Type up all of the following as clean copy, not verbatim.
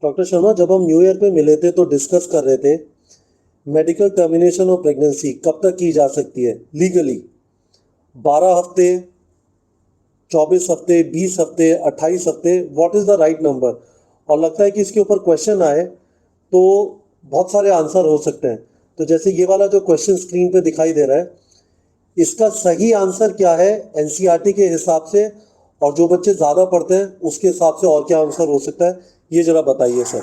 Doctor Sharma, जब हम new year पे मिले थे तो डिस्कस कर रहे थे मेडिकल टर्मिनेशन ऑफ प्रेगनेंसी कब तक की जा सकती है लीगली। 12 हफ्ते, 24 हफ्ते, 20 हफ्ते, 28 हफ्ते, what is the right number? और लगता है कि इसके ऊपर क्वेश्चन आए तो बहुत सारे आंसर हो सकते हैं। तो जैसे ये वाला जो क्वेश्चन स्क्रीन पे दिखाई दे रहा है, इसका सही आंसर क्या है एनसीईआरटी के हिसाब से, और जो बच्चे ज़्यादा पढ़ते हैं उसके हिसाब से और क्या आंसर हो सकता है, ये जरा बताइए सर।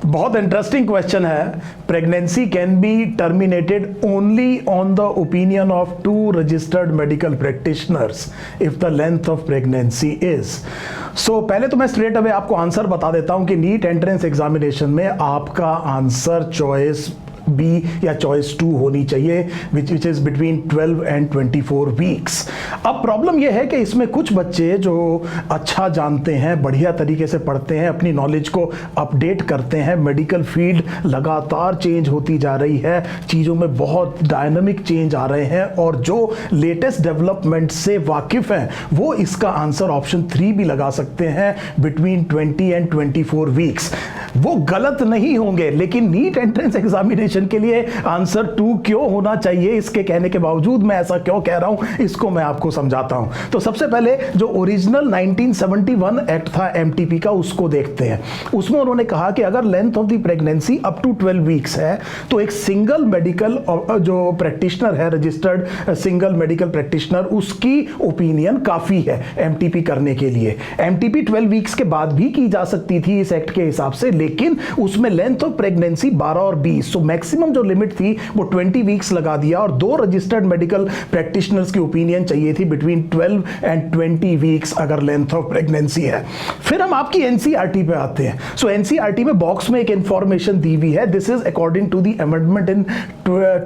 बहुत इंटरेस्टिंग क्वेश्चन है। Pregnancy can be terminated only on the opinion of 2 registered medical practitioners if the length of pregnancy is. So पहले तो मैं स्ट्रेट अवे आपको आंसर बता देता हूं कि नीट एंट्रेंस एग्जामिनेशन में आपका आंसर चॉइस बी या चॉइस 2 होनी चाहिए, which is between 12 and 24 weeks. अब प्रॉब्लम यह है कि इसमें कुछ बच्चे जो अच्छा जानते हैं, बढ़िया तरीके से पढ़ते हैं, अपनी नॉलेज को अपडेट करते हैं, मेडिकल फील्ड लगातार चेंज होती जा रही है, चीज़ों में बहुत डायनामिक चेंज आ रहे हैं, और जो लेटेस्ट डेवलपमेंट से वाकिफ़ हैं वो इसका आंसर ऑप्शन 3 भी लगा सकते हैं, बिटवीन 20 एंड 24 वीक्स। वो गलत नहीं होंगे, लेकिन नीट एंट्रेंस एग्जामिनेशन के लिए आंसर 2 क्यों होना चाहिए, इसके कहने के बावजूद मैं ऐसा क्यों कह रहा हूं, इसको मैं आपको समझाता हूं। तो सबसे पहले जो ओरिजिनल 1971 एक्ट था एमटीपी का, उसको देखते हैं। उसमें उन्होंने कहा कि अगर length of the pregnancy up to 12 weeks है तो एक सिंगल मेडिकल जो प्रैक्टिशनर है, रजिस्टर्ड सिंगल मेडिकल प्रैक्टिशनर, उसकी ओपिनियन काफी है एमटीपी करने के लिए। एमटीपी 12 वीक्स के बाद भी की जा सकती थी इस एक्ट के हिसाब से, लेकिन उसमें लेंथ ऑफ प्रेगनेंसी 12 और 20, सो मैक्सिमम जो लिमिट थी वो 20 वीक्स लगा दिया, और 2 रजिस्टर्ड मेडिकल प्रैक्टिशनर्स की ओपिनियन चाहिए थी बिटवीन 12 एंड 20 वीक्स अगर लेंथ ऑफ प्रेगनेंसी है। फिर हम आपकी एनसीईआरटी पे आते हैं। सो एनसीईआरटी में बॉक्स में एक इंफॉर्मेशन दी हुई है, this is according to the amendment in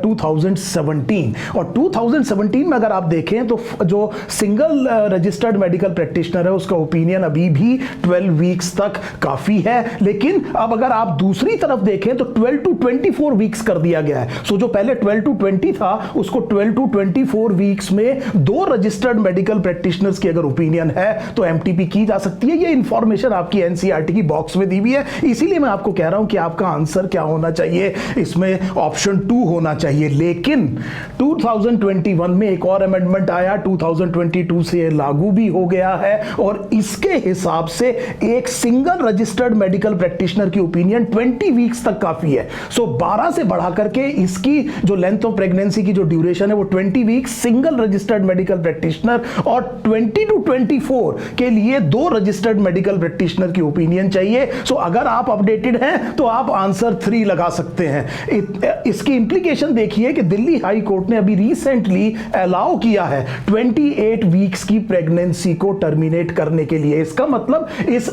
2017, और 2017 में अगर आप देखें तो जो सिंगल रजिस्टर्ड मेडिकल प्रैक्टिशनर है उसका ओपिनियन अभी भी 12 वीक्स तक काफी है, लेकिन अब अगर आप दूसरी तरफ देखें तो 12 टू 24 वीक्स कर दिया गया है। सो जो पहले 12 टू 20 था उसको 12 टू 24 वीक्स में 2 रजिस्टर्ड मेडिकल प्रैक्टिशनर्स की अगर ओपिनियन है तो एमटीपी की जा सकती है। ये इंफॉर्मेशन आपकी एनसीईआरटी की बॉक्स में दी हुई है, इसीलिए मैं आपको कह रहा हूं कि आपका आंसर क्या होना चाहिए, इसमें ऑप्शन 2 होना चाहिए। लेकिन 2021 में एक और अमेंडमेंट आया, 2022 से लागू भी हो गया है, और इसके हिसाब से एक सिंगल रजिस्टर्ड मेडिकल प्रैक्टिशनर की ओपिनियन 20 वीक्स तक काफी है। सो 12 से बढ़ा करके इसकी जो लेंथ ऑफ प्रेगनेंसी की जो ड्यूरेशन है वो 20 weeks single registered medical practitioner, और 20 टू 24 के लिए 2 रजिस्टर्ड मेडिकल प्रैक्टिशनर की ओपिनियन चाहिए। सो अगर आप अपडेटेड हैं तो आप आंसर 3 लगा सकते हैं। इसकी इंप्लीकेशन देखिए कि दिल्ली हाई कोर्ट ने अभी रिसेंटली अलाउ किया है 28 वीक्स की प्रेगनेंसी को टर्मिनेट करने के लिए। इसका मतलब इस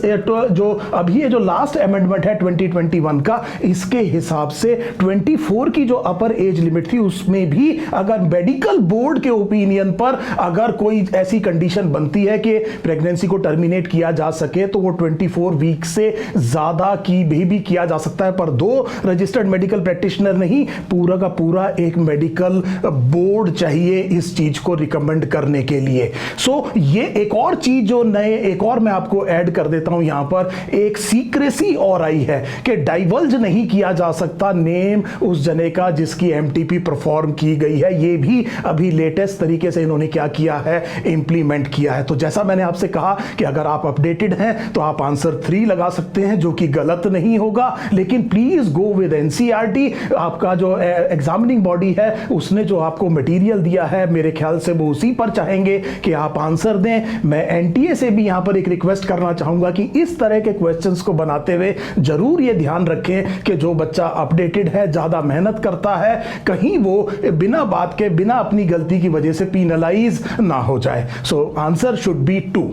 जो अभी ये जो लास्ट अमेंडमेंट है 2021 का, इसके हिसाब से 24 की जो अपर एज लिमिट थी उसमें भी अगर मेडिकल बोर्ड के ओपिनियन पर अगर कोई ऐसी कंडीशन बनती है कि प्रेगनेंसी को टर्मिनेट किया जा सके तो वो 24 वीक से ज्यादा की भी किया जा सकता है। पर 2 रजिस्टर्ड मेडिकल प्रैक्टिशनर नहीं, पूरा का पूरा एक मेडिकल बोर्ड चाहिए इस चीज को रिकमेंड करने के लिए। सो ये एक और चीज जो एक और मैं आपको ऐड कर देता हूं यहां पर, एक सीक्रेसी और आई है कि डाइवर्ज नहीं किया जा सकता नेम उस जने का जिसकी एमटीपी परफॉर्म की गई है। ये भी अभी लेटेस्ट तरीके से इन्होंने क्या किया है, इंप्लीमेंट किया है। तो जैसा मैंने आपसे कहा कि अगर आप अपडेटेड हैं तो आप आंसर 3 लगा सकते हैं, जो कि गलत नहीं होगा, लेकिन प्लीज गो विद एनसीईआरटी। आपका जो एग्जामिनिंग बॉडी है उसने जो आपको मटेरियल दिया है, मेरे ख्याल से वो उसी पर चाहेंगे कि आप आंसर दें। मैं एनटीए से भी यहां पर एक रिक्वेस्ट करना चाहूंगा कि इस तरह के क्वेश्चंस को बनाते हुए जरूर ये ध्यान रखें कि जो बच्चा अपडेटेड है, ज्यादा मेहनत करता है, कहीं वो बिना बात के, बिना अपनी गलती की वजह से पीनलाइज ना हो जाए। So answer should be 2।